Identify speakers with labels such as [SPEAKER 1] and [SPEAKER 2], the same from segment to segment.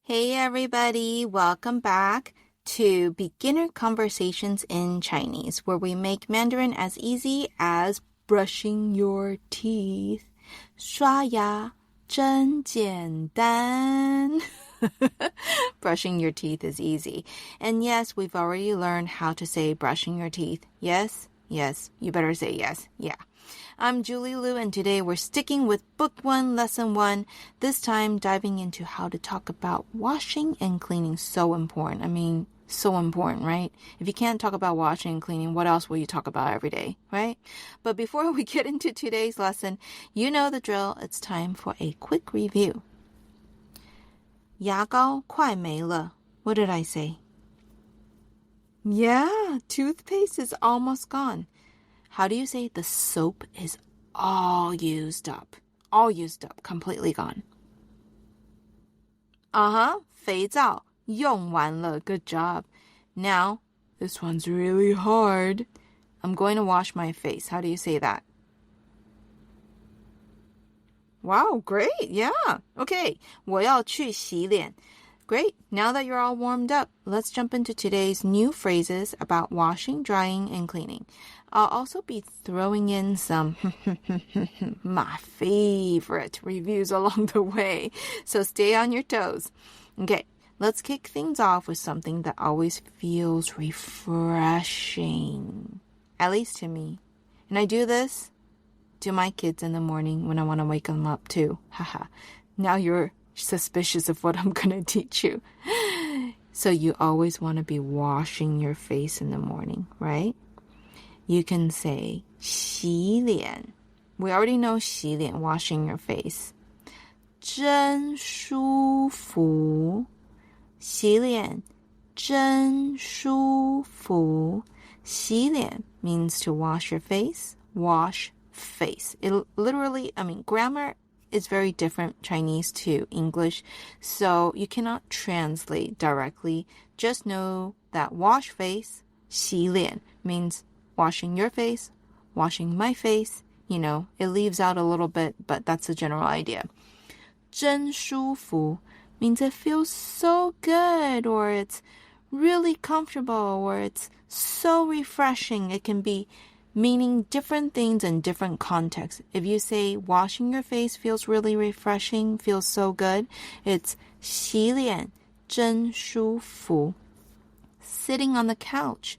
[SPEAKER 1] Hey everybody, welcome back to Beginner Conversations in Chinese, where we make Mandarin as easy as brushing your teeth. 刷牙真简单. Brushing your teeth is easy. And yes, we've already learned how to say brushing your teeth. Yes? Yes. You better say yes. Yeah. I'm Julie Liu, and today we're sticking with Book 1, Lesson 1, this time diving into how to talk about washing and cleaning. So important. I mean, so important, right? If you can't talk about washing and cleaning, what else will you talk about every day, right? But before we get into today's lesson, you know the drill. It's time for a quick review. 牙膏快没了. What did I say? Yeah, toothpaste is almost gone. How do you say the soap is all used up? All used up, completely gone. 肥皂用完了. Good job. Now, this one's really hard. I'm going to wash my face. How do you say that? Wow, great. Yeah. Okay. 我要去洗脸. Great. Now that you're all warmed up, let's jump into today's new phrases about washing, drying, and cleaning. I'll also be throwing in some my favorite reviews along the way, so stay on your toes. Okay, let's kick things off with something that always feels refreshing, at least to me. And I do this to my kids in the morning when I want to wake them up too. Haha. Now you're suspicious of what I'm going to teach you. So you always want to be washing your face in the morning, right? You can say 洗脸. We already know 洗脸, washing your face. 真舒服. 洗脸真舒服. 洗脸 means to wash your face. Wash face. It literally, grammar is very different Chinese to English, so you cannot translate directly. Just know that wash face, 洗脸, means washing your face, washing my face. You know, it leaves out a little bit, but that's the general idea. 真舒服 means it feels so good, or it's really comfortable, or it's so refreshing. It can be meaning different things in different contexts. If you say washing your face feels really refreshing, feels so good, it's 洗脸真舒服. Sitting on the couch,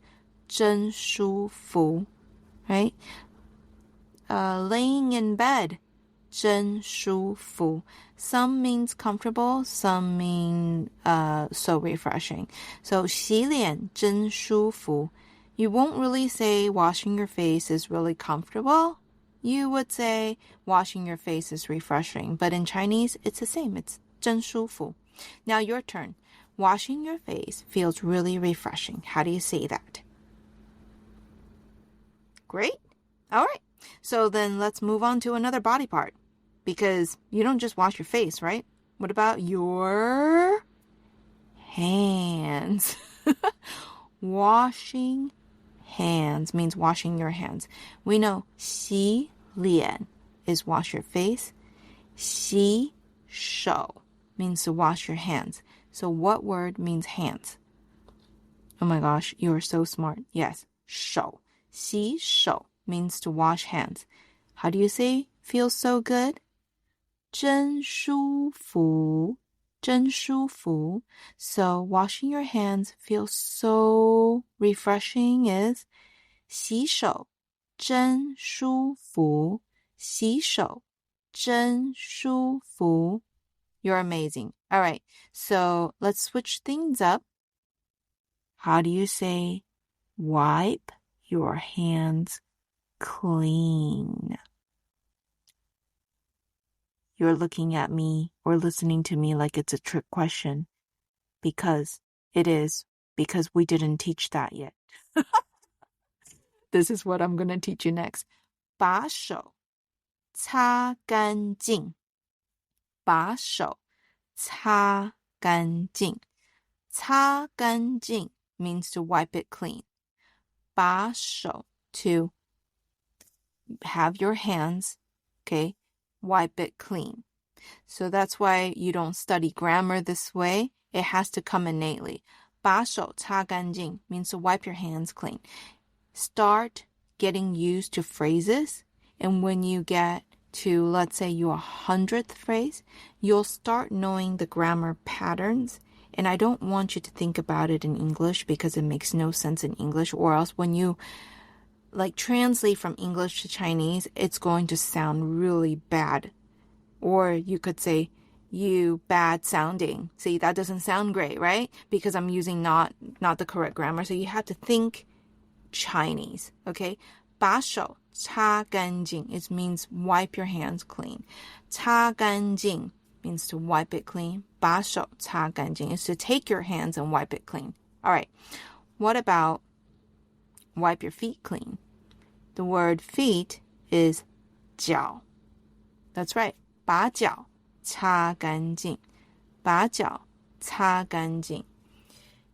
[SPEAKER 1] 真舒服, right? Laying in bed, 真舒服. Some means comfortable, some mean so refreshing. So 洗脸真舒服. You won't really say washing your face is really comfortable. You would say washing your face is refreshing. But in Chinese, it's the same. It's 真舒服. Now your turn. Washing your face feels really refreshing. How do you say that? Great. All right. So then let's move on to another body part. Because you don't just wash your face, right? What about your hands? Washing hands means washing your hands. We know 洗脸 is wash your face. 洗手 means to wash your hands. So what word means hands? Oh my gosh, you are so smart. Yes, 手. 洗手 means to wash hands. How do you say feels so good? 真舒服. 真舒服. So washing your hands feels so refreshing is 洗手真舒服. 洗手真舒服. You're amazing. All right, so let's switch things up. How do you say wipe your hands clean? You're looking at me or listening to me like it's a trick question. Because it is. Because we didn't teach that yet. This is what I'm going to teach you next. 把手擦干净. 把手擦干净. 擦干净 means to wipe it clean. 把手 to have your hands, okay, wipe it clean. So that's why you don't study grammar this way. It has to come innately. 把手擦干净 means to wipe your hands clean. Start getting used to phrases, and when you get to, let's say, your 100th phrase, you'll start knowing the grammar patterns. And I don't want you to think about it in English because it makes no sense in English, or else when you translate from English to Chinese, it's going to sound really bad. Or you could say, you bad sounding. See, that doesn't sound great, right? Because I'm using not the correct grammar. So you have to think Chinese, okay? 把手擦干净, it means wipe your hands clean. 擦干净 means to wipe it clean. 把手擦干净 is to take your hands and wipe it clean. All right. What about wipe your feet clean? The word feet is 脚. That's right. 把脚擦干净. 把脚擦干净.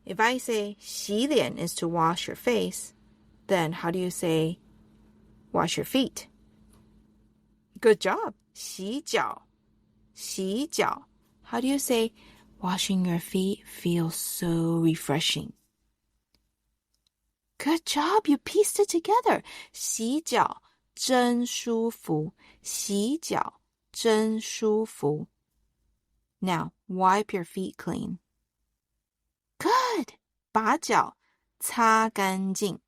[SPEAKER 1] If I say 洗脸 is to wash your face, then how do you say wash your feet? Good job. 洗脚. 洗脚. How do you say washing your feet feels so refreshing? Good job. You pieced it together. 洗脚真舒服. 洗脚真舒服. Now, wipe your feet clean. Good. 把脚擦干净.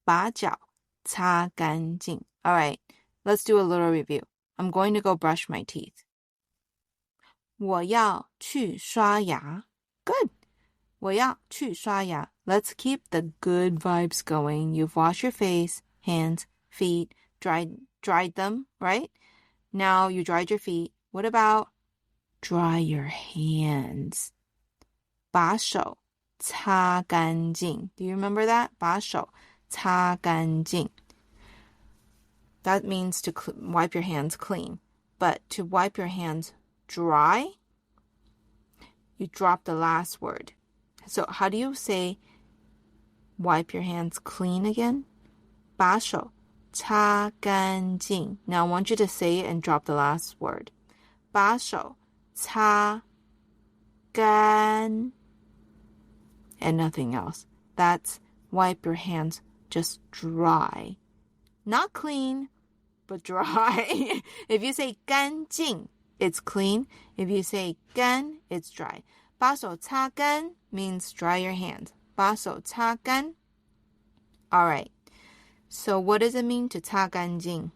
[SPEAKER 1] 把脚擦干净. All right, let's do a little review. I'm going to go brush my teeth. 我要去刷牙. Good. 我要去刷牙. Let's keep the good vibes going. You've washed your face, hands, feet, dried them, right? Now you dried your feet. What about dry your hands? 把手擦干净. Do you remember that? 把手擦干净. That means to wipe your hands clean. But to wipe your hands dry, you drop the last word. So how do you say wipe your hands clean again? 把手擦干净. Now I want you to say it and drop the last word. 把手擦干 and nothing else. That's wipe your hands just dry. Not clean, but dry. If you say 干净, it's clean. If you say 干, it's dry. 把手擦干 means dry your hands. 把手擦干. All right. So what does it mean to 擦干净?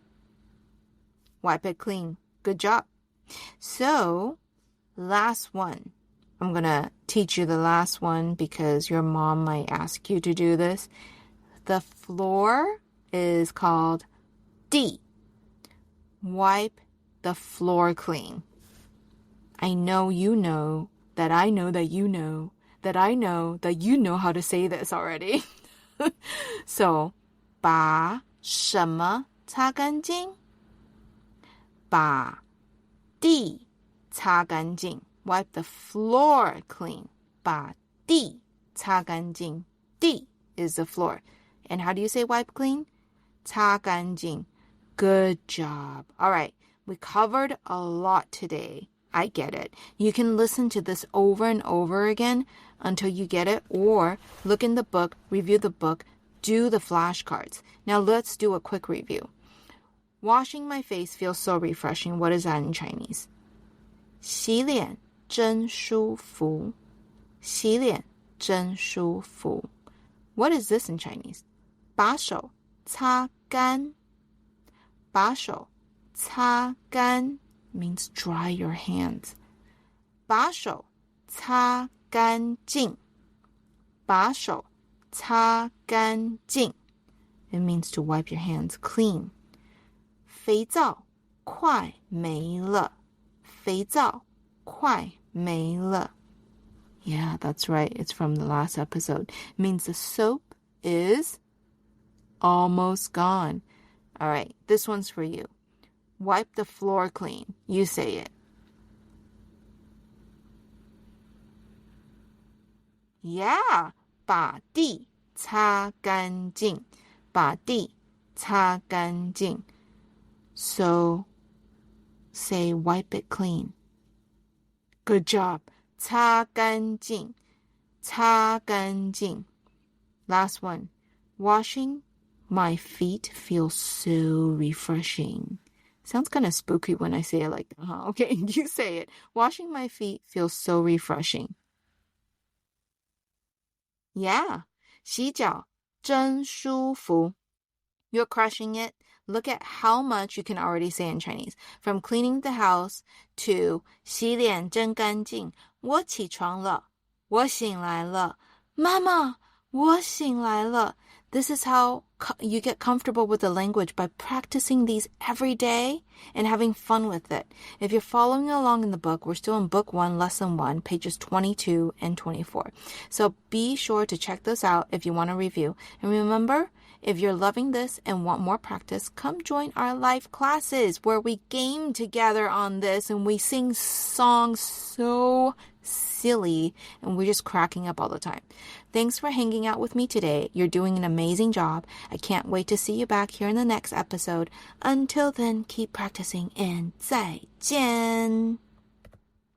[SPEAKER 1] Wipe it clean. Good job. So, last one. I'm going to teach you the last one because your mom might ask you to do this. The floor is called D. Wipe the floor clean. I know you know that I know that you know that I know that you know how to say this already. So, 把什么擦干净? 把地擦干净. Wipe the floor clean. 把地擦干净. 地 is the floor. And how do you say wipe clean? 擦干净. Good job. All right. We covered a lot today. I get it. You can listen to this over and over again until you get it, or look in the book, review the book, do the flashcards. Now let's do a quick review. Washing my face feels so refreshing. What is that in Chinese? 洗脸真舒服. 洗脸真舒服. What is this in Chinese? 把手擦干. 把手擦干 means dry your hands. 把手擦干净. 把手擦干净 it means to wipe your hands clean. 肥皂快没了. 肥皂快没了. Yeah, that's right. It's from the last episode. It means the soap is almost gone. All right, this one's for you. Wipe the floor clean. You say it. Yeah, 把地擦干净. 把地擦干净. So, say wipe it clean. Good job. 擦干净,擦干净. Last one. Washing my feet feels so refreshing. Sounds kind of spooky when I say it like that, huh? Okay, you say it. Washing my feet feels so refreshing. Yeah. 洗脚真舒服. You're crushing it. Look at how much you can already say in Chinese. From cleaning the house to 洗脸真干净. 我起床了. 我醒来了. Mama, 我醒来了. This is how you get comfortable with the language, by practicing these every day and having fun with it. If you're following along in the book, we're still in book 1, lesson 1, pages 22 and 24. So be sure to check those out if you want to review. And remember, if you're loving this and want more practice, come join our live classes where we game together on this and we sing songs so silly and we're just cracking up all the time. Thanks for hanging out with me today. You're doing an amazing job. I can't wait to see you back here in the next episode. Until then, keep practicing and 再见.